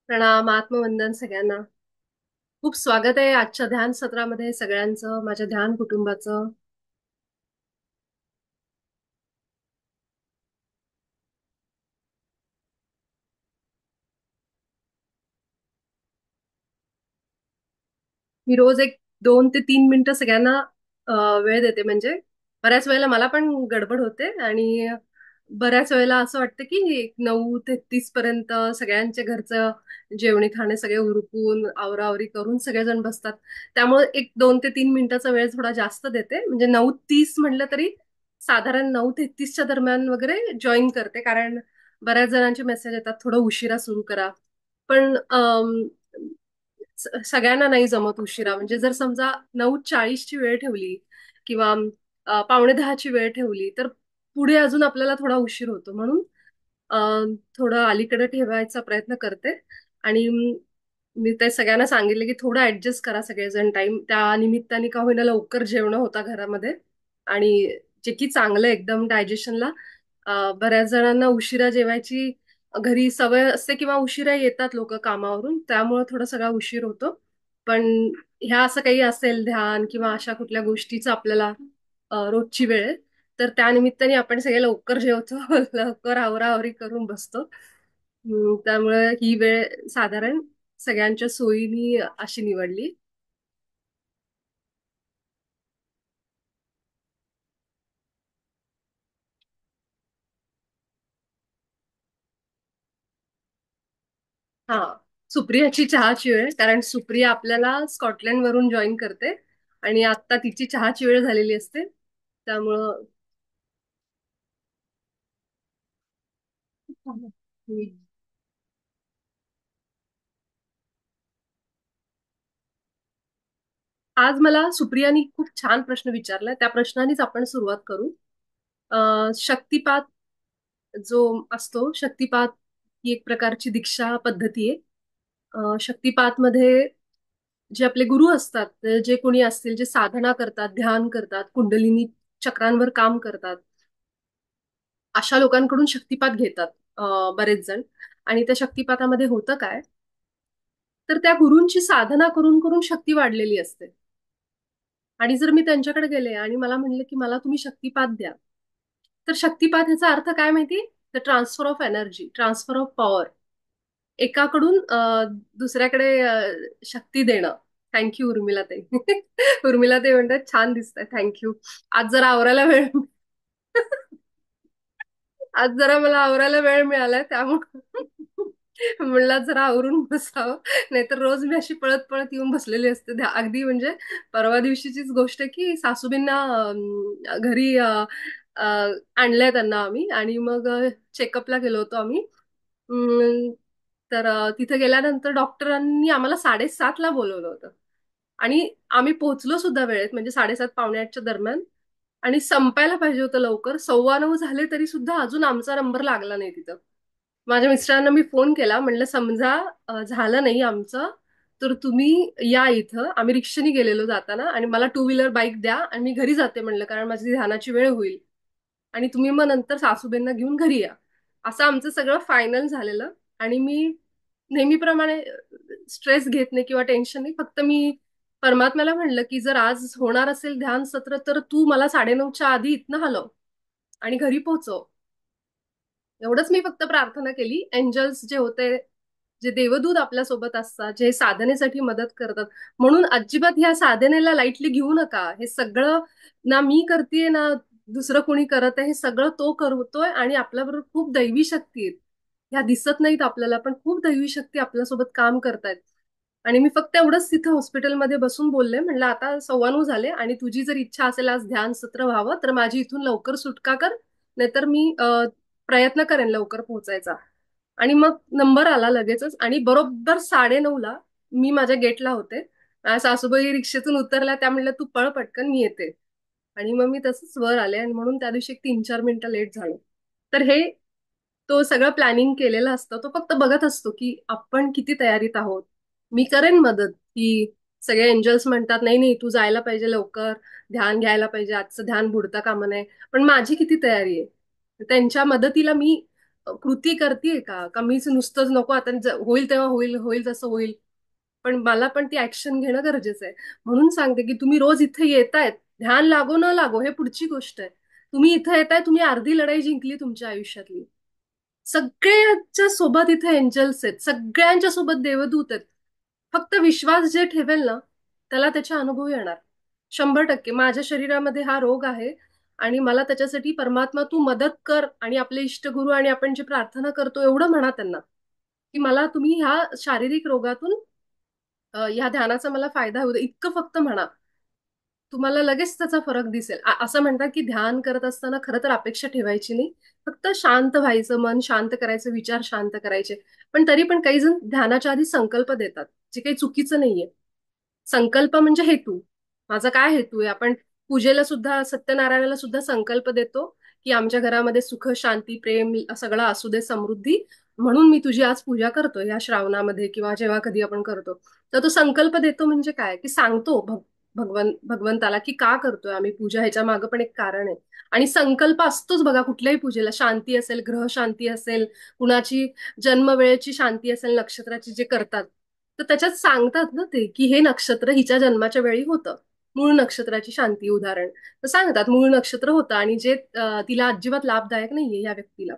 प्रणाम, आत्मवंदन सगळ्यांना. खूप स्वागत आहे आजच्या ध्यान सत्रामध्ये सगळ्यांचं, माझ्या ध्यान कुटुंबाचं. मी रोज एक 2 ते 3 मिनिटं सगळ्यांना वेळ देते. म्हणजे बऱ्याच वेळेला मला पण गडबड होते आणि बऱ्याच वेळेला असं वाटतं की 9:33 पर्यंत सगळ्यांचे घरचं जेवणी खाणे सगळे उरकून आवराआवरी करून सगळेजण बसतात. त्यामुळे एक 2 ते 3 मिनिटाचा वेळ थोडा जास्त देते. म्हणजे 9:30 म्हटलं तरी साधारण 9:33च्या दरम्यान वगैरे जॉईन करते, कारण बऱ्याच जणांचे मेसेज येतात थोडं उशिरा सुरू करा. पण सगळ्यांना नाही जमत उशिरा. म्हणजे जर समजा 9:40ची वेळ ठेवली किंवा 9:45ची वेळ ठेवली तर पुढे अजून आपल्याला थोडा उशीर होतो. म्हणून अ, थोडं अलीकडे ठेवायचा प्रयत्न करते. आणि मी ते सगळ्यांना सांगितलं की थोडं ऍडजस्ट करा सगळेजण टाइम, त्या निमित्ताने का होईना लवकर जेवण होता घरामध्ये. आणि जे की चांगलं आहे एकदम डायजेशनला. बऱ्याच जणांना उशिरा जेवायची घरी सवय असते किंवा उशिरा येतात लोक कामावरून, त्यामुळे थोडा सगळा उशीर होतो. पण ह्या असं काही असेल ध्यान किंवा अशा कुठल्या गोष्टीचं आपल्याला रोजची वेळ आहे, तर त्या निमित्ताने आपण सगळे लवकर जेवतो लवकर आवराआवरी करून बसतो. त्यामुळे ही वेळ साधारण सगळ्यांच्या सोयीनी अशी निवडली. हा, सुप्रियाची चहाची वेळ, कारण सुप्रिया आपल्याला स्कॉटलंड वरून जॉईन करते आणि आता तिची चहाची वेळ झालेली असते. त्यामुळं हम्म. आज मला सुप्रियानी खूप छान प्रश्न विचारलाय, त्या प्रश्नानेच आपण सुरुवात करू. शक्तिपात जो असतो, शक्तिपात ही एक प्रकारची दीक्षा पद्धती आहे. शक्तिपातमध्ये जे आपले गुरु असतात, जे कोणी असतील जे साधना करतात, ध्यान करतात, कुंडलिनी चक्रांवर काम करतात, अशा लोकांकडून शक्तिपात घेतात बरेच जण. आणि त्या शक्तिपातामध्ये होतं काय, तर त्या गुरूंची साधना करून करून शक्ती वाढलेली असते. आणि जर मी त्यांच्याकडे गेले आणि मला म्हणले की मला तुम्ही शक्तिपात द्या, तर शक्तिपात ह्याचा अर्थ काय माहिती? तर transfer of energy, transfer of power. एकाकडून दुसऱ्याकडे शक्ती देणं. थँक्यू उर्मिला ताई. उर्मिला ताई म्हणतात छान दिसतंय, थँक्यू. आज जरा आवरायला वेळ आज जरा मला आवरायला वेळ मिळालाय, त्यामुळे म्हणलं आज जरा आवरून बसावं. नाहीतर रोज मी अशी पळत पळत येऊन बसलेली असते. अगदी म्हणजे परवा दिवशीचीच गोष्ट आहे की सासूबाईंना घरी आणलंय त्यांना आम्ही, आणि मग चेकअपला गेलो होतो आम्ही. अं, तर तिथे गेल्यानंतर डॉक्टरांनी आम्हाला 7:30ला बोलवलं होतं. आणि आम्ही पोहोचलो सुद्धा वेळेत, म्हणजे 7:30 पावणे 8च्या दरम्यान. आणि संपायला पाहिजे होतं लवकर, 9:15 झाले तरी सुद्धा अजून आमचा नंबर लागला नाही तिथं. माझ्या मिस्टरांना मी फोन केला, म्हणलं समजा झालं नाही आमचं, तर तुम्ही या इथं. आम्ही रिक्षाने गेलेलो जाताना, आणि मला टू व्हीलर बाईक द्या आणि मी घरी जाते म्हणलं, कारण माझी ध्यानाची वेळ होईल. आणि तुम्ही मग नंतर सासूबाईंना घेऊन घरी या. असं आमचं सगळं फायनल झालेलं. आणि मी नेहमीप्रमाणे स्ट्रेस घेत नाही किंवा टेन्शन नाही. फक्त मी परमात्म्याला म्हणलं की जर आज होणार असेल ध्यान सत्र, तर तू मला 9:30च्या आधी इथनं हलव आणि घरी पोहोचव. एवढंच मी फक्त प्रार्थना केली. एंजल्स जे होते, जे देवदूत आपल्यासोबत असतात, जे साधनेसाठी मदत करतात, म्हणून अजिबात ह्या साधनेला लाईटली घेऊ नका. हे सगळं ना मी करतेय ना दुसरं कोणी करत आहे, हे सगळं तो करतोय. आणि आपल्याबरोबर खूप दैवी शक्ती आहेत. ह्या दिसत नाहीत आपल्याला, पण खूप दैवी शक्ती आपल्यासोबत काम करतायत. आणि मी फक्त एवढंच तिथं हॉस्पिटलमध्ये बसून बोलले, म्हणलं आता 9:15 झाले आणि तुझी जर इच्छा असेल आज ध्यान सत्र व्हावं, तर माझी इथून लवकर सुटका कर. नाहीतर मी प्रयत्न करेन लवकर पोहोचायचा. आणि मग नंबर आला लगेचच, आणि बरोबर 9:30ला मी माझ्या गेटला होते. माझ्या सासूबाई रिक्षेतून उतरल्या, त्या म्हणल्या तू पळ पटकन, मी येते. आणि मग मी तसंच वर आले, आणि म्हणून त्या दिवशी एक 3-4 मिनिटं लेट झालो. तर हे तो सगळं प्लॅनिंग केलेला असतं, तो फक्त बघत असतो की आपण किती तयारीत आहोत. मी करेन मदत की सगळे एंजल्स म्हणतात नाही नाही तू जायला पाहिजे लवकर, ध्यान घ्यायला पाहिजे, आजचं ध्यान बुडता कामा नये. पण माझी किती तयारी आहे, त्यांच्या मदतीला मी कृती करतेय का मीच नुसतंच नको आता होईल तेव्हा होईल, होईल तसं होईल. पण मला पण ती ऍक्शन घेणं गरजेचं आहे. म्हणून सांगते की तुम्ही रोज इथे येतायत, ध्यान लागो न लागो हे पुढची गोष्ट आहे. तुम्ही इथे येताय, तुम्ही अर्धी लढाई जिंकली तुमच्या आयुष्यातली. सगळ्यांच्या सोबत इथे एंजल्स आहेत, सगळ्यांच्या सोबत देवदूत आहेत. फक्त विश्वास जे ठेवेल ना, त्याला त्याचे अनुभव येणार. 100% माझ्या शरीरामध्ये हा रोग आहे आणि मला त्याच्यासाठी परमात्मा तू मदत कर, आणि आपले इष्टगुरु आणि आपण जे प्रार्थना करतो एवढं म्हणा त्यांना, की मला तुम्ही ह्या शारीरिक रोगातून ह्या ध्यानाचा मला फायदा होऊ दे, इतकं फक्त म्हणा. तुम्हाला लगेच त्याचा फरक दिसेल. असं म्हणतात की ध्यान करत असताना खरं तर अपेक्षा ठेवायची नाही. फक्त शांत व्हायचं, मन शांत करायचं, विचार शांत करायचे. पण तरी पण काही जण ध्यानाच्या आधी संकल्प देतात, जे काही चुकीचं नाहीये. संकल्प म्हणजे हेतू. माझा काय हेतू आहे? आपण पूजेला सुद्धा, सत्यनारायणाला सुद्धा संकल्प देतो की आमच्या घरामध्ये सुख, शांती, प्रेम सगळं असू दे, समृद्धी. म्हणून मी तुझी आज पूजा करतो या श्रावणामध्ये, किंवा जेव्हा कधी आपण करतो. तर तो संकल्प देतो म्हणजे काय, की सांगतो भगवंताला की का करतोय आम्ही पूजा, ह्याच्या मागं पण एक कारण आहे. आणि संकल्प असतोच बघा कुठल्याही पूजेला, शांती असेल, ग्रह शांती असेल, कुणाची जन्मवेळेची शांती असेल, नक्षत्राची जे करतात, तर त्याच्यात सांगतात ना ते की हे नक्षत्र हिच्या जन्माच्या वेळी होतं. मूळ नक्षत्राची शांती उदाहरण तर सांगतात, मूळ नक्षत्र होतं आणि जे तिला अजिबात लाभदायक नाहीये या व्यक्तीला.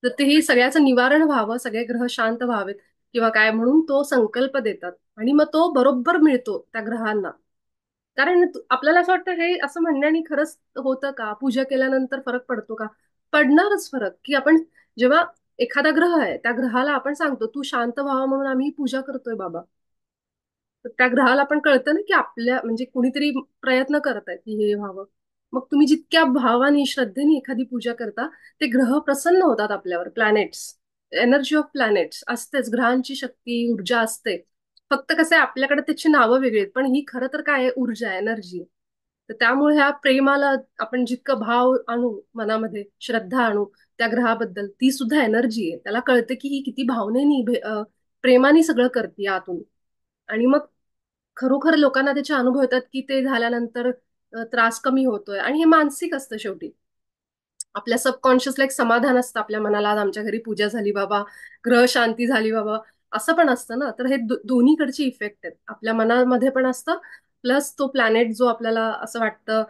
तर ते हे सगळ्याचं निवारण व्हावं, सगळे ग्रह शांत व्हावेत किंवा काय, म्हणून तो संकल्प देतात. आणि मग तो बरोबर मिळतो त्या ग्रहांना. कारण आपल्याला असं वाटतं हे असं म्हणण्याने खरंच होतं का, पूजा केल्यानंतर फरक पडतो का? पडणारच फरक, की आपण जेव्हा एखादा ग्रह आहे त्या ग्रहाला आपण सांगतो तू शांत व्हावा म्हणून आम्ही पूजा करतोय बाबा, तर त्या ग्रहाला पण कळतं ना की आपल्या म्हणजे कुणीतरी प्रयत्न करत आहे की हे व्हावं. मग तुम्ही जितक्या भावाने श्रद्धेने एखादी पूजा करता, ते ग्रह प्रसन्न होतात आपल्यावर. प्लॅनेट्स, एनर्जी ऑफ प्लॅनेट्स असतेच, ग्रहांची शक्ती, ऊर्जा असते. फक्त कसं आहे, आपल्याकडे त्याची नावं वेगळी आहेत, पण ही खरं तर काय आहे, ऊर्जा, एनर्जी. तर त्यामुळे ह्या प्रेमाला आपण जितकं भाव आणू मनामध्ये, श्रद्धा आणू त्या ग्रहाबद्दल, ती सुद्धा एनर्जी आहे. त्याला कळते की ही किती भावनेनी प्रेमाने सगळं करते आतून. आणि मग खरोखर लोकांना त्याचे अनुभव येतात की ते झाल्यानंतर त्रास कमी होतोय. आणि हे मानसिक असतं शेवटी. आपल्या सबकॉन्शियसला एक समाधान असतं आपल्या मनाला, आज आमच्या घरी पूजा झाली बाबा, ग्रह शांती झाली बाबा, असं पण असतं ना. तर हे दोन्हीकडचे इफेक्ट आहेत, आपल्या मनामध्ये पण असतं, प्लस तो प्लॅनेट जो आपल्याला असं वाटतं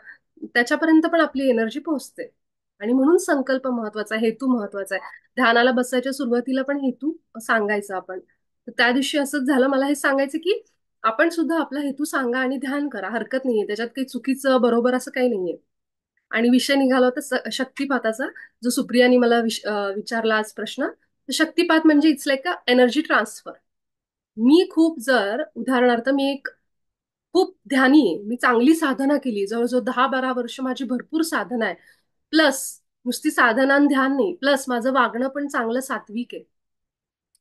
त्याच्यापर्यंत पण आपली एनर्जी पोहोचते. आणि म्हणून संकल्प महत्वाचा आहे, हेतू महत्वाचा आहे. ध्यानाला बसायच्या सुरुवातीला पण हेतू सांगायचा आपण. तर त्या दिवशी असंच झालं, मला हे सांगायचं की आपण सुद्धा आपला हेतू सांगा आणि ध्यान करा, हरकत नाहीये त्याच्यात, काही चुकीचं बरोबर असं काही नाहीये. आणि विषय निघाला होता शक्तिपाताचा, जो सुप्रियानी मला विचारला आज प्रश्न. तर शक्तिपात म्हणजे it's like a energy transfer. मी खूप, जर उदाहरणार्थ मी एक खूप ध्यानी आहे, मी चांगली साधना केली, जवळजवळ 10-12 वर्ष माझी भरपूर साधना आहे, प्लस नुसती साधना आणि ध्यान नाही, प्लस माझं वागणं पण चांगलं सात्विक आहे.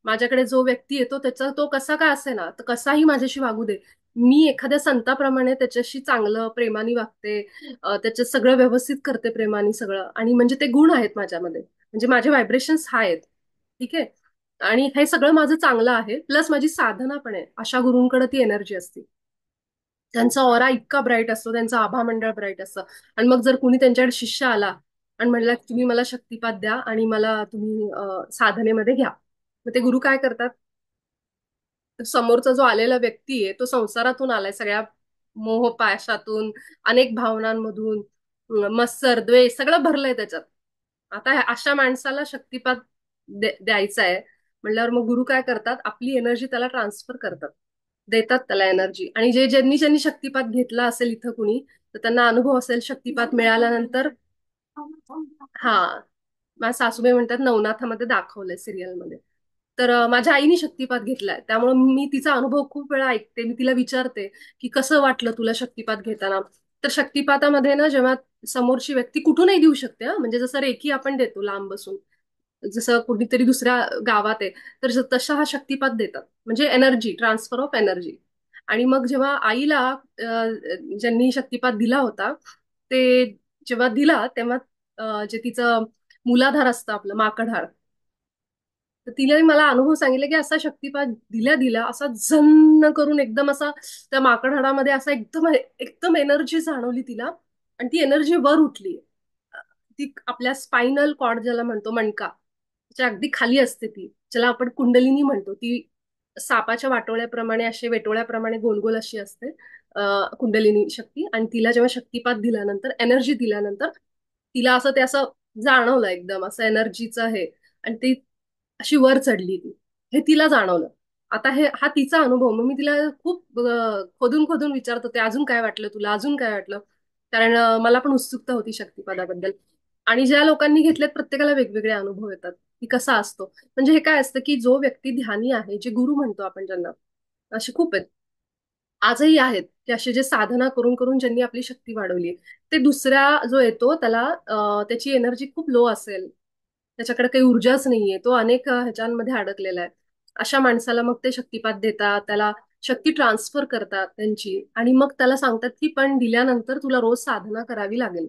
माझ्याकडे जो व्यक्ती येतो त्याचा तो कसा का असे ना, तर कसाही माझ्याशी वागू दे, मी एखाद्या संताप्रमाणे त्याच्याशी चांगलं प्रेमाने वागते, त्याच्यात सगळं व्यवस्थित करते प्रेमाने सगळं. आणि म्हणजे ते गुण आहेत माझ्यामध्ये, म्हणजे माझे व्हायब्रेशन्स हाय आहेत. ठीक आहे. आणि हे सगळं माझं चांगलं आहे, प्लस माझी साधना पण आहे. अशा गुरूंकडे ती एनर्जी असते, त्यांचा ऑरा इतका ब्राईट असतो, त्यांचं आभा मंडळ ब्राईट असतं. आणि मग जर कुणी त्यांच्याकडे शिष्य आला आणि म्हणला की तुम्ही मला शक्तिपात द्या आणि मला तुम्ही साधनेमध्ये घ्या, मग ते गुरु काय करतात, समोरचा जो आलेला व्यक्ती आहे तो संसारातून आलाय, सगळ्या मोह पाशातून, अनेक भावनांमधून, मत्सर, द्वेष सगळं भरलंय त्याच्यात. आता अशा माणसाला शक्तिपात द्यायचा आहे म्हणल्यावर मग गुरु काय करतात, आपली एनर्जी त्याला ट्रान्सफर करतात, देतात त्याला एनर्जी. आणि ज्यांनी ज्यांनी शक्तिपात घेतला असेल इथं कुणी, तर त्यांना अनुभव असेल शक्तिपात मिळाल्यानंतर. हा, माझ्या सासूबाई म्हणतात नवनाथामध्ये दाखवलंय सिरियलमध्ये. तर माझ्या आईने शक्तिपात घेतलाय, त्यामुळे मी तिचा अनुभव खूप वेळा ऐकते. मी तिला विचारते की कसं वाटलं तुला शक्तिपात घेताना. तर शक्तिपातामध्ये ना, जेव्हा समोरची व्यक्ती कुठूनही देऊ शकते, म्हणजे जसं रेकी आपण देतो लांब बसून, जसं कुठेतरी दुसऱ्या गावात आहे, तर तशा हा शक्तिपात देतात, म्हणजे एनर्जी, ट्रान्सफर ऑफ एनर्जी. आणि मग जेव्हा आईला ज्यांनी शक्तिपात दिला होता, ते जेव्हा दिला तेव्हा जे तिचं मुलाधार असतं आपलं माकडहाड, तर तिला मला अनुभव सांगितले की असा शक्तिपात दिल्या दिल्या असा झन्न करून एकदम असा त्या माकडहाडामध्ये असा एकदम एकदम एनर्जी जाणवली तिला. आणि ती एनर्जी वर उठली, ती आपल्या स्पायनल कॉर्ड ज्याला म्हणतो, मणका, च्या अगदी खाली असते ती, ज्याला आपण कुंडलिनी म्हणतो. ती सापाच्या वाटोळ्याप्रमाणे, अशी वेटोळ्याप्रमाणे गोल गोल अशी असते कुंडलिनी शक्ती. आणि तिला जेव्हा शक्तिपात दिल्यानंतर, एनर्जी दिल्यानंतर, तिला असं ते असं जाणवलं एकदम असं एनर्जीचं हे. आणि ती अशी वर चढली ती, हे तिला जाणवलं. आता हा तिचा अनुभव. मग मी तिला खूप खोदून खोदून विचारत होते, अजून काय वाटलं तुला, अजून काय वाटलं. कारण मला पण उत्सुकता होती शक्तिपदाबद्दल. आणि ज्या लोकांनी घेतलेत प्रत्येकाला वेगवेगळे अनुभव येतात की कसा असतो. म्हणजे हे काय असतं की जो व्यक्ती ध्यानी आहे, जे गुरु म्हणतो आपण ज्यांना, असे खूप आहेत, आजही आहेत की असे जे साधना करून करून ज्यांनी आपली शक्ती वाढवली. ते दुसऱ्या जो येतो त्याला त्याची एनर्जी खूप लो असेल, त्याच्याकडे काही ऊर्जाच नाहीये, तो अनेक ह्याच्यामध्ये अडकलेला आहे. अशा माणसाला मग ते शक्तिपात देतात, त्याला शक्ती ट्रान्सफर करतात त्यांची. आणि मग त्याला सांगतात की पण दिल्यानंतर तुला रोज साधना करावी लागेल,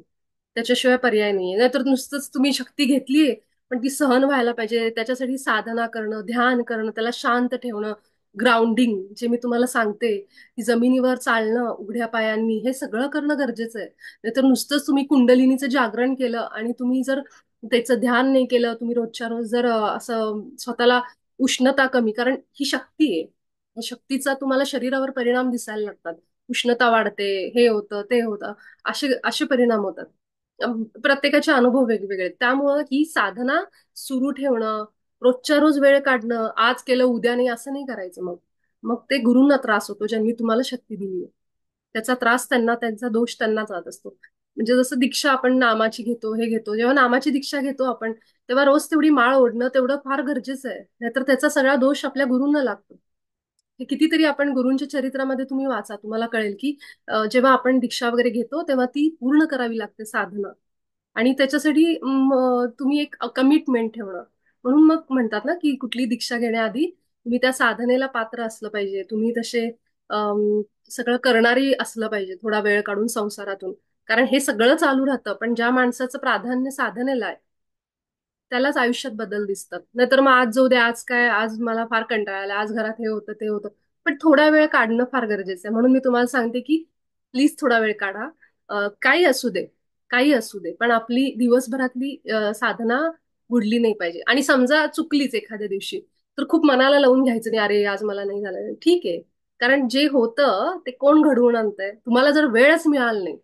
त्याच्याशिवाय पर्याय नाहीये. नाहीतर नुसतंच तुम्ही शक्ती घेतलीये, पण ती सहन व्हायला पाहिजे, त्याच्यासाठी साधना करणं, ध्यान करणं, त्याला शांत ठेवणं, ग्राउंडिंग जे मी तुम्हाला सांगते, की जमिनीवर चालणं उघड्या पायांनी, हे सगळं करणं गरजेचं आहे. नाहीतर नुसतंच तुम्ही कुंडलिनीचं जागरण केलं आणि तुम्ही जर त्याचं ध्यान नाही केलं, तुम्ही रोजच्या रोज जर असं स्वतःला उष्णता कमी, कारण ही शक्ती आहे, या शक्तीचा तुम्हाला शरीरावर परिणाम दिसायला लागतात. उष्णता वाढते, हे होतं ते होतं, असे असे परिणाम होतात. प्रत्येकाचे अनुभव वेगवेगळे आहेत. त्यामुळं ही साधना सुरू ठेवणं, रोजच्या रोज वेळ काढणं, आज केलं उद्या नाही असं नाही करायचं. मग मग ते गुरूंना त्रास होतो ज्यांनी तुम्हाला शक्ती दिली आहे. त्याचा त्रास त्यांना, त्यांचा दोष त्यांना जात असतो. म्हणजे जसं दीक्षा आपण नामाची घेतो, हे घेतो, जेव्हा नामाची दीक्षा घेतो आपण, तेव्हा रोज तेवढी माळ ओढणं तेवढं फार गरजेचं आहे. नाहीतर त्याचा सगळा दोष आपल्या गुरूंना लागतो. हे कितीतरी आपण गुरूंच्या चरित्रामध्ये तुम्ही वाचा, तुम्हाला कळेल की जेव्हा आपण दीक्षा वगैरे घेतो तेव्हा ती पूर्ण करावी लागते साधना. आणि त्याच्यासाठी तुम्ही एक कमिटमेंट ठेवणं. म्हणून मग म्हणतात ना की कुठली दीक्षा घेण्याआधी तुम्ही त्या साधनेला पात्र असलं पाहिजे, तुम्ही तसे सगळं करणारी असलं पाहिजे थोडा वेळ काढून संसारातून. कारण हे सगळं चालू राहतं, पण ज्या माणसाचं प्राधान्य साधनेला आहे त्यालाच आयुष्यात बदल दिसतात. नाहीतर मग आज जाऊ दे, आज काय, आज मला फार कंटाळा आला, आज घरात हे होतं ते होतं. पण थोडा वेळ काढणं फार गरजेचं आहे. म्हणून मी तुम्हाला सांगते की प्लीज थोडा वेळ काढा. काही असू दे, काही असू दे, पण आपली दिवसभरातली साधना बुडली नाही पाहिजे. आणि समजा चुकलीच एखाद्या दिवशी, तर खूप मनाला लावून घ्यायचं नाही, अरे आज मला नाही झालं, ठीक आहे. कारण जे होतं ते कोण घडवून आणतंय, तुम्हाला जर वेळच मिळाला नाही,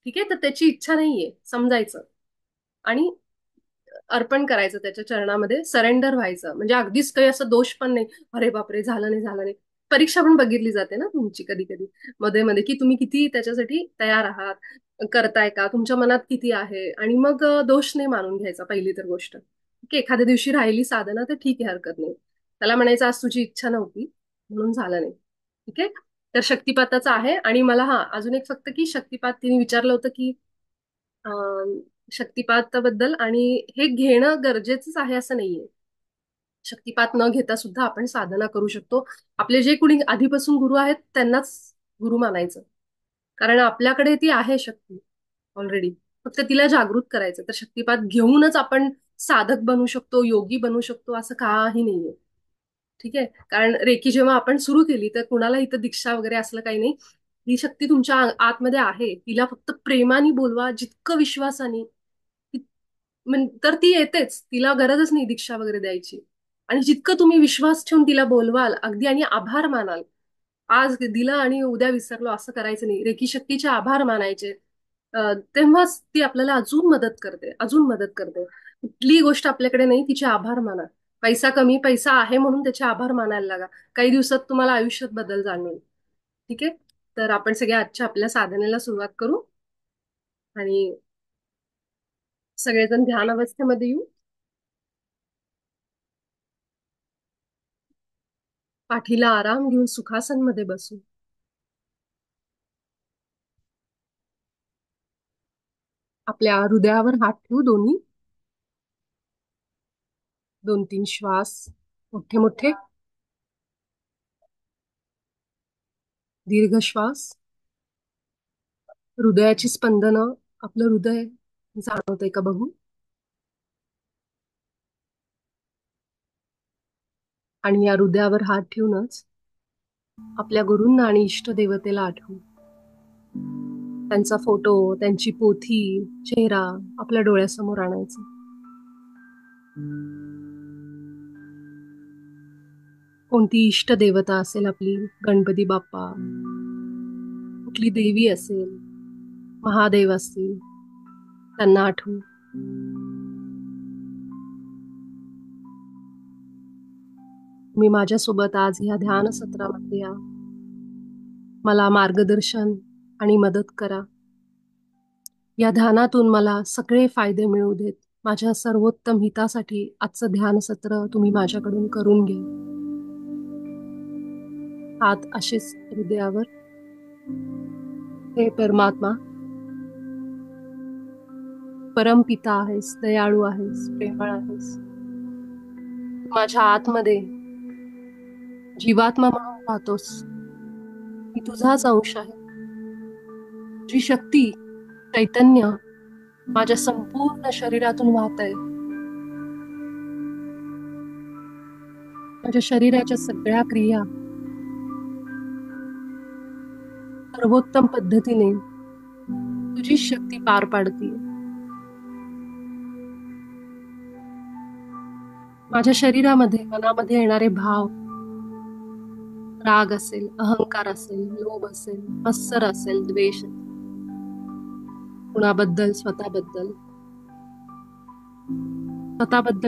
ठीक आहे, तर त्याची इच्छा नाहीये समजायचं. आणि अर्पण करायचं त्याच्या चरणामध्ये, सरेंडर व्हायचं. म्हणजे अगदीच काही असं दोष पण नाही, अरे बापरे झालं नाही झालं नाही. परीक्षा पण बघितली जाते ना तुमची कधी कधी मध्ये मध्ये, की तुम्ही किती त्याच्यासाठी तयार आहात, करताय का, तुमच्या मनात किती आहे. आणि मग दोष नाही मानून घ्यायचा पहिली तर गोष्ट. की एखाद्या दिवशी राहिली साधना तर ठीक आहे, हरकत नाही. त्याला म्हणायचं आज तुझी इच्छा नव्हती म्हणून झालं नाही, ठीक आहे. तर शक्तिपाताचं आहे. आणि मला अजून एक फक्त की शक्तिपात तिने विचारलं होतं की शक्तिपाताबद्दल, आणि हे घेणं गरजेचंच आहे असं नाहीये. शक्तिपात न घेता सुद्धा आपण साधना करू शकतो. आपले जे कोणी आधीपासून गुरु आहेत त्यांनाच गुरु मानायचं. कारण आपल्याकडे ती आहे शक्ती ऑलरेडी, फक्त तिला जागृत करायचं. तर शक्तिपात घेऊनच आपण साधक बनू शकतो, योगी बनू शकतो असं काही नाहीये. ठीक आहे. कारण रेकी जेव्हा आपण सुरू केली तर कुणाला इथं दीक्षा वगैरे असलं काही नाही. ही शक्ती तुमच्या आतमध्ये आहे, तिला फक्त प्रेमाने बोलवा, जितकं विश्वासाने, तर ती येतेच. तिला गरजच नाही दीक्षा वगैरे द्यायची. आणि जितकं तुम्ही विश्वास ठेवून तिला बोलवाल अगदी, आणि आभार मानाल, आज दिलं आणि उद्या विसरलो असं करायचं नाही, रेकी शक्तीचे आभार मानायचे. तेव्हाच ती आपल्याला अजून मदत करते, अजून मदत करते. कुठली गोष्ट आपल्याकडे नाही, तिचे आभार माना. पैसा कमी, पैसा आहे म्हणून त्याचे आभार मानायला लागा. काही दिवसात तुम्हाला आयुष्यात बदल जाणवेल. ठीक आहे. तर आपण सगळ्या आजच्या आपल्या साधनेला सुरुवात करू. आणि सगळेजण ध्यान अवस्थेमध्ये येऊ. पाठीला आराम घेऊन सुखासन मध्ये बसू. आपल्या हृदयावर हात ठेवू दोन्ही. 2-3 श्वास मोठे मोठे, दीर्घ श्वास. हृदयाची स्पंदनं, आपलं हृदय जाणवतंय का बघू. आणि या हृदयावर हात ठेवूनच आपल्या गुरूंना आणि इष्ट देवतेला आठवू. त्यांचा फोटो, त्यांची पोथी, चेहरा आपल्या डोळ्यासमोर आणायचा. कोणती इष्ट देवता असेल आपली, गणपती बाप्पा, कुठली देवी असेल, महादेव असतील, त्यांना आठवू. मी माझ्यासोबत आज ह्या ध्यान सत्रामध्ये या. मला मार्गदर्शन आणि मदत करा. या ध्यानातून मला सगळे फायदे मिळू देत. माझ्या सर्वोत्तम हितासाठी आजचं ध्यान सत्र तुम्ही माझ्याकडून करून घ्या. हात असेच हृदयावर. हे परमात्मा, परमपिता आहेस, दयाळू आहेस, प्रेमळ आहेस. माझ्या आतमध्ये जीवात्मा म्हणून राहतोस. मी तुझाच अंश आहे. तुझी शक्ती, चैतन्य माझ्या संपूर्ण शरीरातून वाहत आहे. माझ्या शरीराच्या सगळ्या क्रिया सर्वोत्तम पद्धतीने तुझी शक्ती पार पाडते. माझ्या शरीरामध्ये, मनामध्ये येणारे भाव, राग असेल, अहंकार असेल, लोभ असेल, मत्सर असेल, द्वेष असेल, कुणाबद्दल, स्वतःबद्दल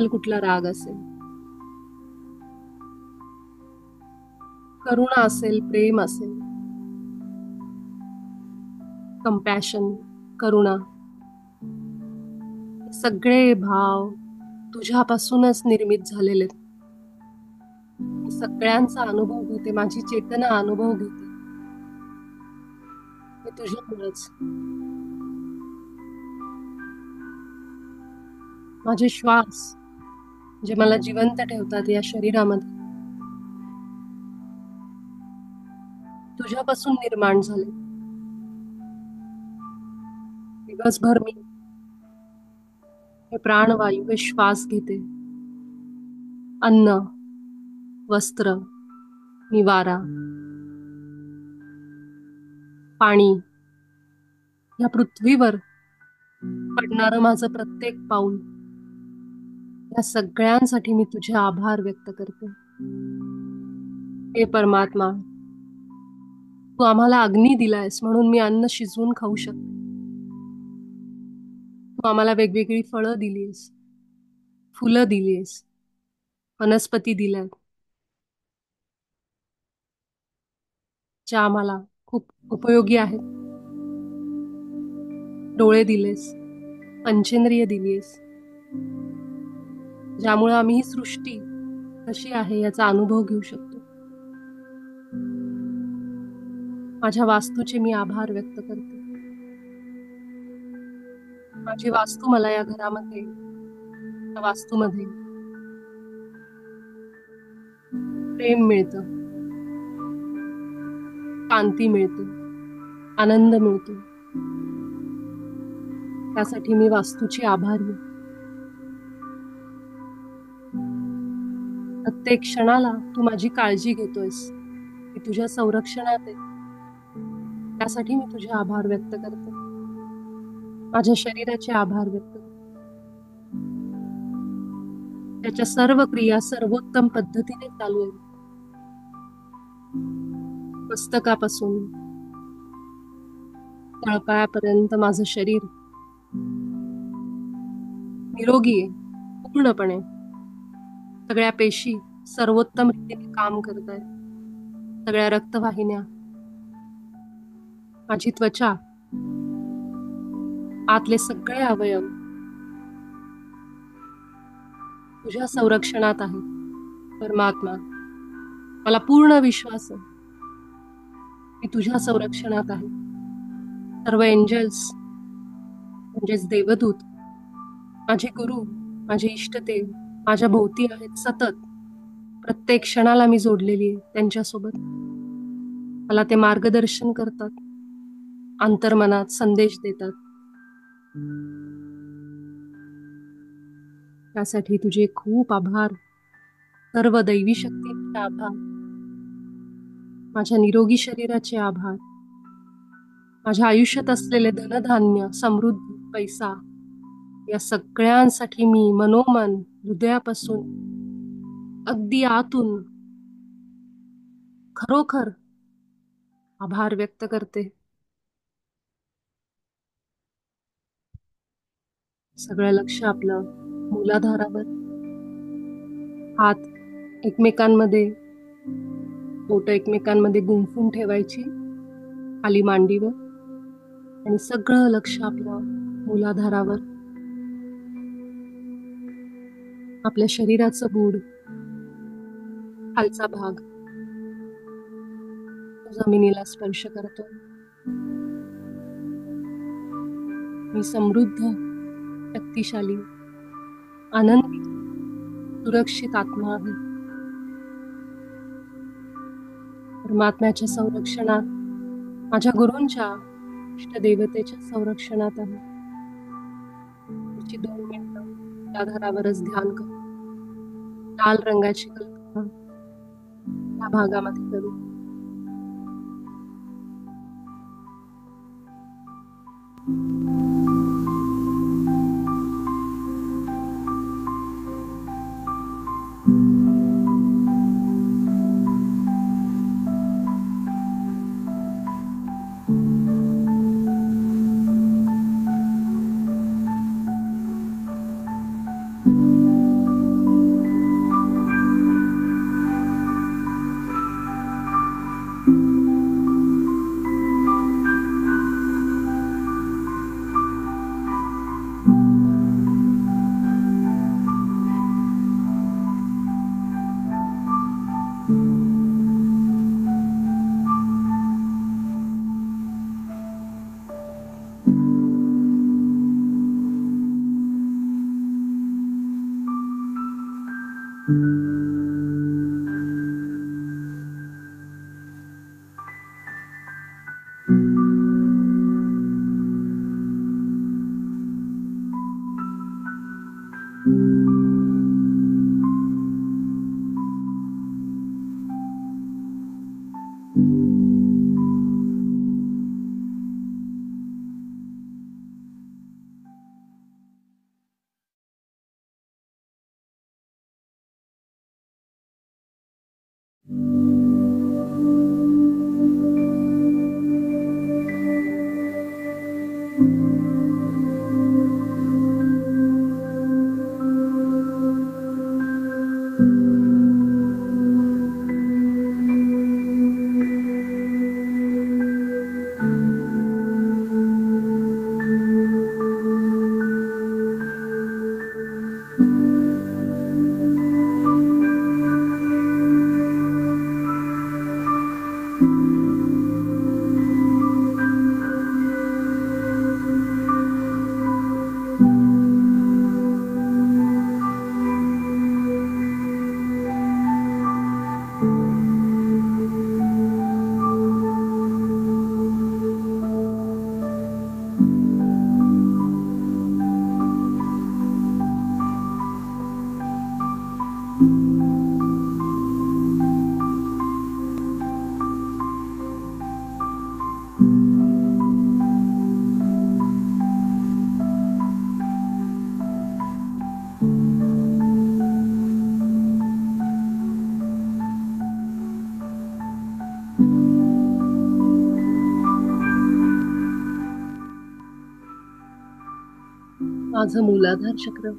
कुठला राग असेल, करुणा असेल, प्रेम असेल, कंपॅशन, करुणा, सगळे भाव तुझ्यापासूनच निर्मित झालेले. मी सगळ्यांचा अनुभव घेते, माझी चेतना अनुभव घेते. हे तुझ्यामुळेच. माझे श्वास जे मला जिवंत ठेवतात या शरीरामध्ये, तुझ्यापासून निर्माण झाले. दिवसभर मी हे प्राणवायू, हे श्वास घेते. अन्न, वस्त्र, निवारा, पाणी, या पृथ्वीवर पडणारं माझं प्रत्येक पाऊल, या सगळ्यांसाठी मी तुझे आभार व्यक्त करते. हे परमात्मा, तू आम्हाला अग्नी दिलायस म्हणून मी अन्न शिजवून खाऊ शकते. तू आम्हाला वेगवेगळी फळं दिलीस, फुलं दिलीस, वनस्पती दिल्यात, ज्या आम्हाला खूप उपयोगी आहेत. डोळे दिलेस, पंचेंद्रिय दिलीस, ज्यामुळे आम्ही ही सृष्टी कशी आहे याचा अनुभव घेऊ शकतो. माझ्या वास्तूचे मी आभार व्यक्त करते. माझी वास्तू मला या घरामध्ये, या वास्तूमध्ये प्रेम मिळतं, शांती मिळते, आनंद मिळतो. त्यासाठी मी वास्तूची आभारी आहे. प्रत्येक क्षणाला तू माझी काळजी घेतोयस, मी तुझ्या संरक्षणात आहे. त्यासाठी मी तुझे आभार व्यक्त करते. माझ्या शरीराचे आभार व्यक्त करते. त्याच्या सर्व क्रिया सर्वोत्तम पद्धतीने चालू आहेत. मस्तकापासून तळपायापर्यंत माझं शरीर निरोगी आहे पूर्णपणे. सगळ्या पेशी सर्वोत्तम रीतीने काम करत आहेत. सगळ्या रक्तवाहिन्या, माझी त्वचा, आतले सगळे अवयव तुझ्या संरक्षणात आहे. परमात्मा, मला पूर्ण विश्वास आहे मी तुझ्या संरक्षणात आहे. सर्व एंजल्स म्हणजेच देवदूत, माझे गुरु, माझे इष्टदेव माझ्या भोवती आहेत. सतत प्रत्येक क्षणाला मी जोडलेली आहे त्यांच्यासोबत. मला ते मार्गदर्शन करतात, अंतर्मनात संदेश देतात. त्यासाठी तुझे खूप आभार. सर्व दैवी शक्तीचे आभार, माझ्या निरोगी शरीराचे आभार, माझ्या आयुष्यात असलेले धनधान्य, समृद्धी, पैसा, या सगळ्यांसाठी मी मनोमन, हृदयापासून, अगदी आतून खरोखर आभार व्यक्त करते. सगळं लक्ष आपलं मूलाधारावर, हात एकमेकांमध्ये, बोटं एकमेकांमध्ये गुंफून ठेवायची खाली मांडीवर, आणि सगळं लक्ष आपलं मूलाधारावर. आपल्या शरीराचं गूढ खालचा भाग जमिनीला स्पर्श करतो. मी समृद्ध, शक्तिशाली, आनंदी, सुरक्षित आत्मा आहे. परमात्म्याच्या संरक्षणात, माझ्या गुरूंच्या, इष्टदेवतेच्या संरक्षणात आहे. पुढची 2 मिनिटं आधारावरच ध्यान करू. लाल रंगाची कल्पना या भागामध्ये करू. माझं मूलाधार चक्र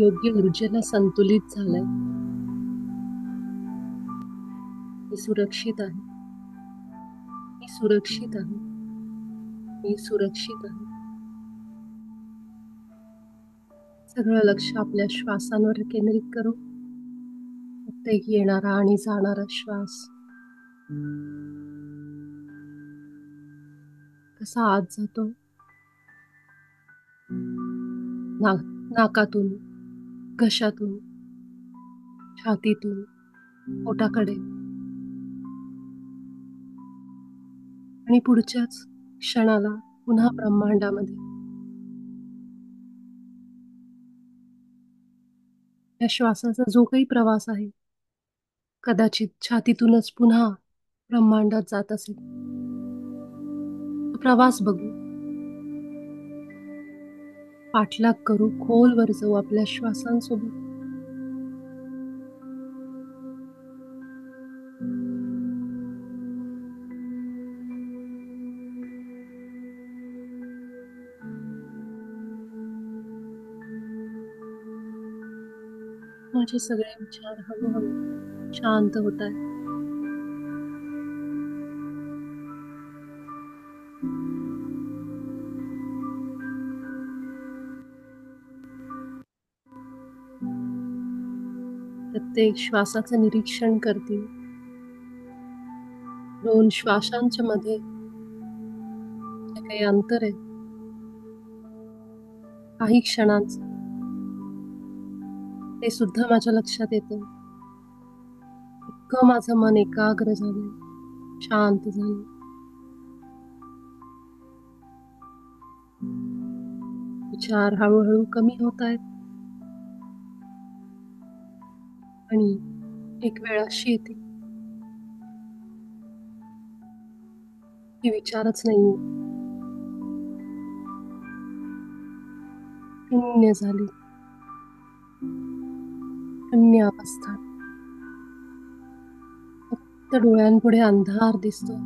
योग्य ऊर्जेला संतुलित झालंय. मी सुरक्षित आहे. मी सुरक्षित आहे. मी सुरक्षित आहे. सगळं लक्ष आपल्या श्वासांवर केंद्रित करू. प्रत्येक येणारा आणि जाणारा श्वास कसा आत जातो, नाकातून, घशातून, छातीतून, पोटाकडे, आणि पुढच्याच क्षणाला पुन्हा ब्रह्मांडामध्ये. या श्वासाचा जो काही प्रवास आहे, कदाचित छातीतूनच पुन्हा ब्रह्मांडात जात असेल. प्रवास बघू. पाठलाग करू, खोलवर जाऊ आपल्या श्वासांसोबत. माझे सगळे विचार हळूहळू शांत होत आहेत. प्रत्येक श्वासाचं निरीक्षण करते. 2 श्वासांच्या मध्ये जे काही अंतर आहे, काही क्षणांचं, ते सुद्धा माझ्या लक्षात येतं. इतकं माझं मन एकाग्र झालंय, शांत झालं. विचार हळूहळू कमी होत आहेत आणि एक वेळ अशी येते की विचारच नाहीये, शून्य झाली, शून्य अवस्था. फक्त डोळ्यांपुढे अंधार दिसतो.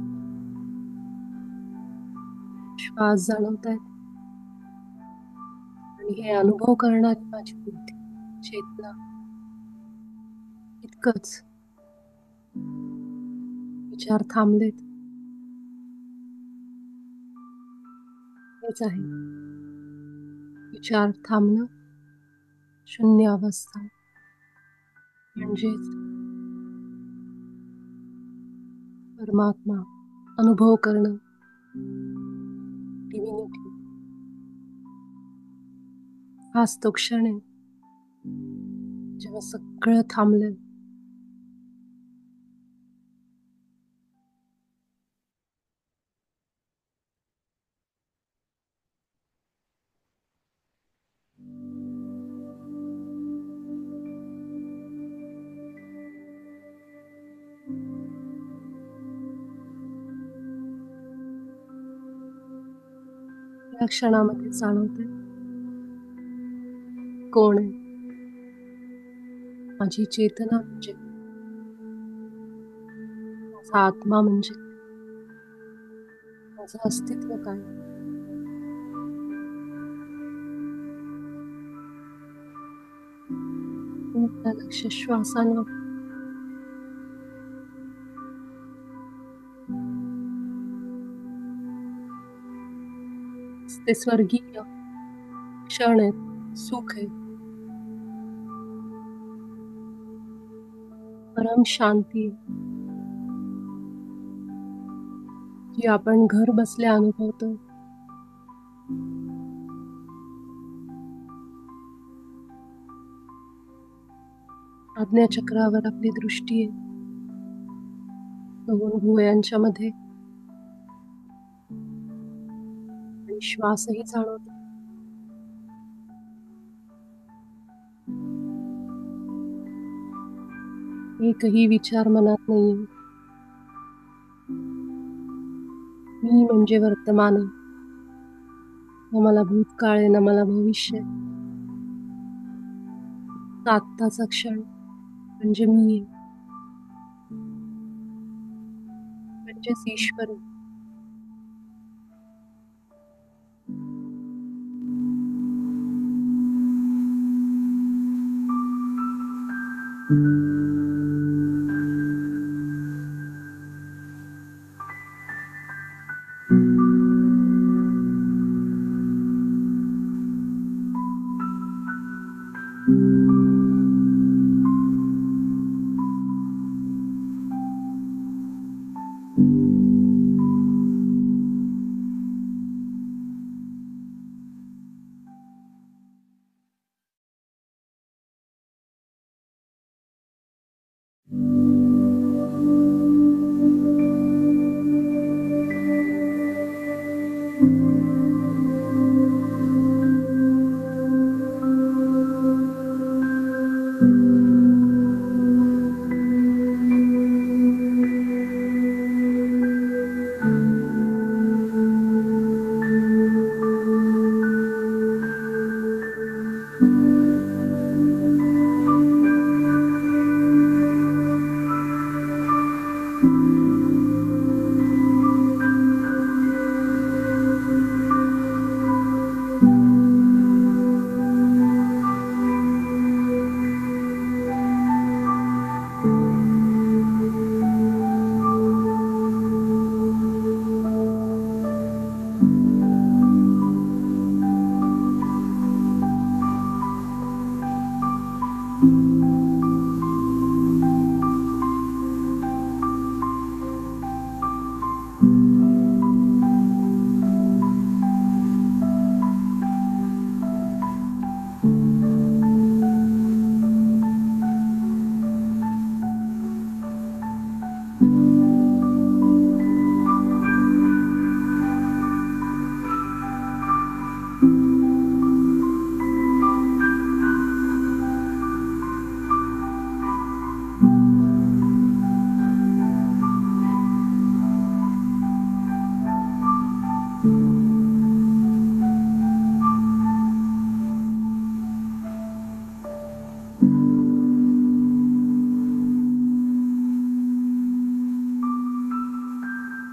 श्वास जाणवतायत आणि हे अनुभव करणारी माझी बुद्धी, चेतना, इतकंच. विचार थांबलेत. हेच आहे विचार थांबणं, शून्य अवस्था, म्हणजेच परमात्मा अनुभव करणं, डिव्हिनिटी. हाच तो क्षण आहे जेव्हा सगळं थांबलं. या क्षणामध्ये जाणवते कोण आहे. माझी चेतना म्हणजे, माझा आत्मा म्हणजे, माझं अस्तित्व काय. आपलं लक्ष श्वासांवर. ते स्वर्गीय क्षण आहेत, सुख आहे, परम शांती आहे, जी आपण घर बसल्या अनुभवतो. आज्ञाचक्रावर आपली दृष्टी आहे, 2 भुवयांच्या मध्ये, आणि श्वासही जाणवतो. एकही विचार मनात नाहीये. मी म्हणजे वर्तमान आहे. न मला भूतकाळ आहे, न मला भविष्य. आत्ताचा क्षण म्हणजे मी आहे, म्हणजेच ईश्वर आहे.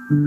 शेवटची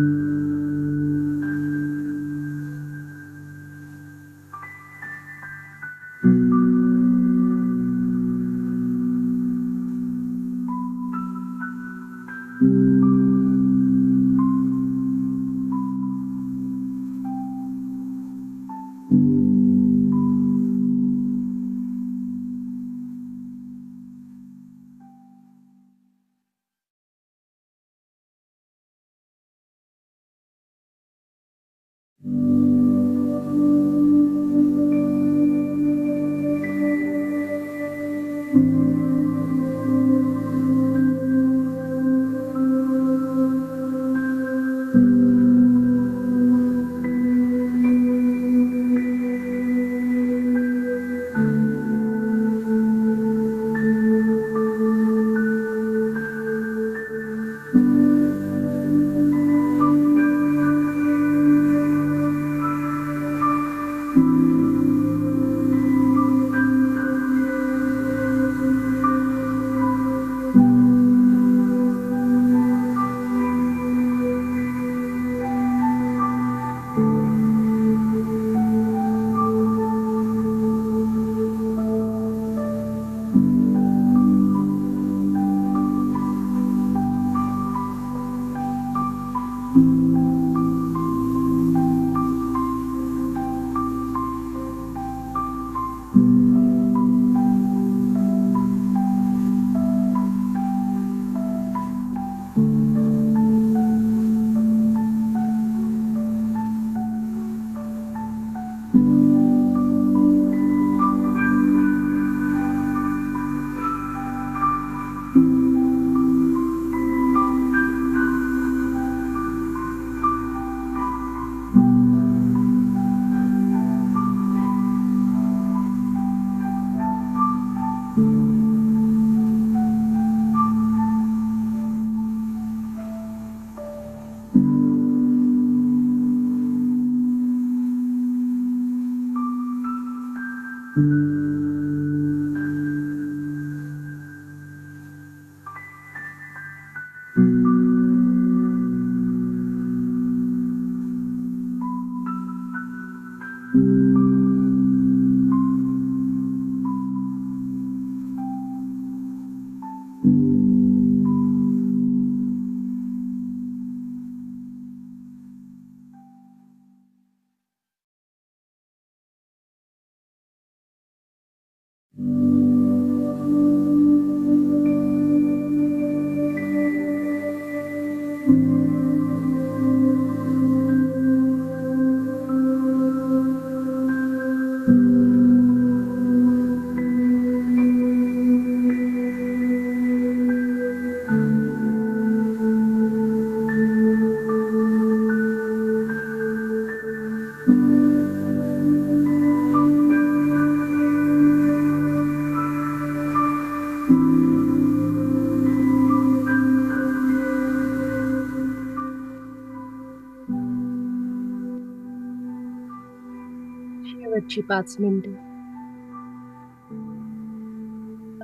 5 मिनिटं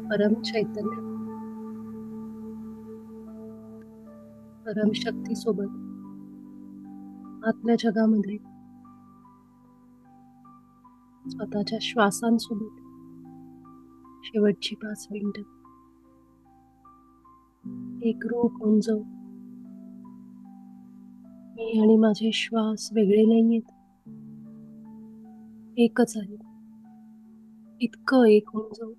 परम चैतन्य, परम शक्ती सोबत आतल्या जगामध्ये स्वतःच्या श्वासांसोबत शेवटची 5 मिनिटं एकरूप होऊन जाऊ. मी आणि माझे श्वास वेगळे नाहीयेत, एकच आहे. इतकं एक होऊन जाऊ.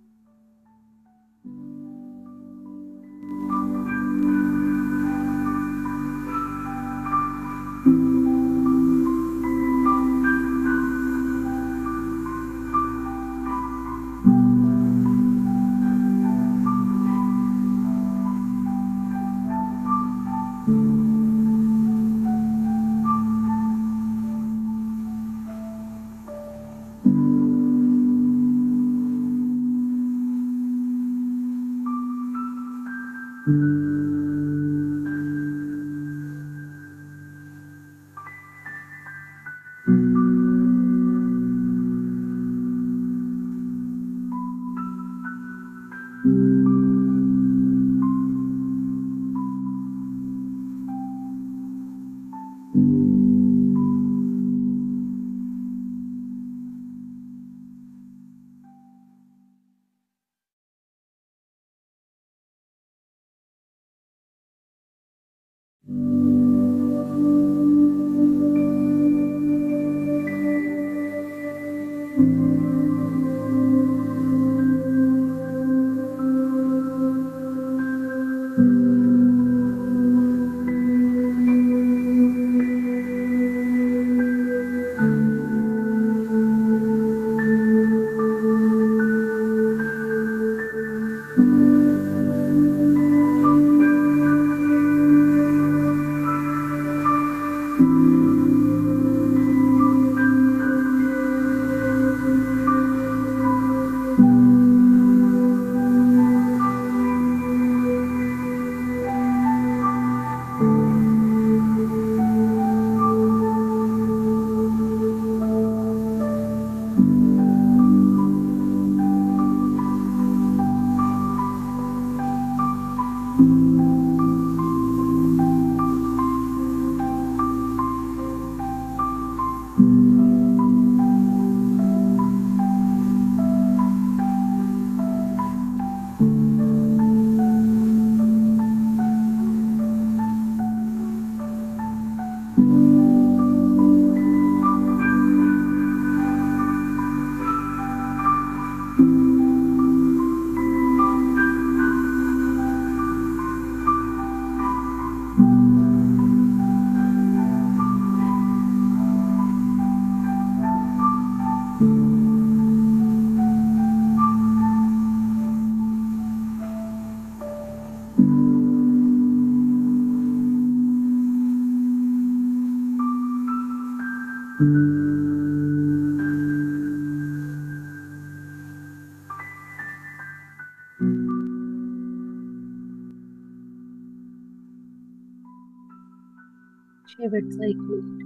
शेवटचा 1 मिनिट.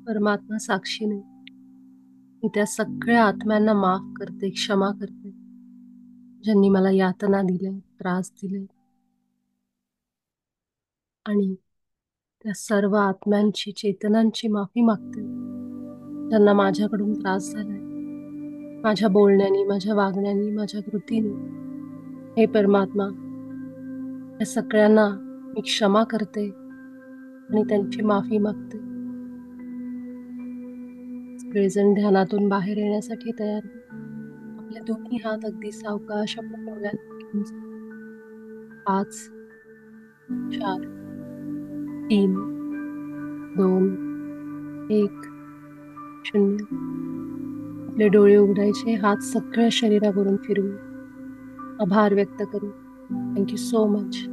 परमात्मा साक्षीने मी त्या सगळ्या आत्म्यांना माफ करते, क्षमा करते, ज्यांनी मला यातना दिल्या, त्रास दिले. आणि त्या सर्व आत्म्यांची, चेतनांची माफी मागते, ज्यांना माझ्याकडून त्रास झालाय, माझ्या बोलण्यानी, माझ्या वागण्यानी, माझ्या कृतीने. हे परमात्मा, या सगळ्यांना मी क्षमा करते आणि त्यांची माफी मागते. सगळेजण ध्यानातून बाहेर येण्यासाठी तयार व्हा. आपले दोन्ही हात अगदी सावकाश आपल्या डोळ्यात घेऊन जा. 5, 4, 3, 2, 1, 0. आपले डोळे उघडायचे, हात सगळ्या शरीरावरून फिरवून आभार व्यक्त करू. Thank you so much.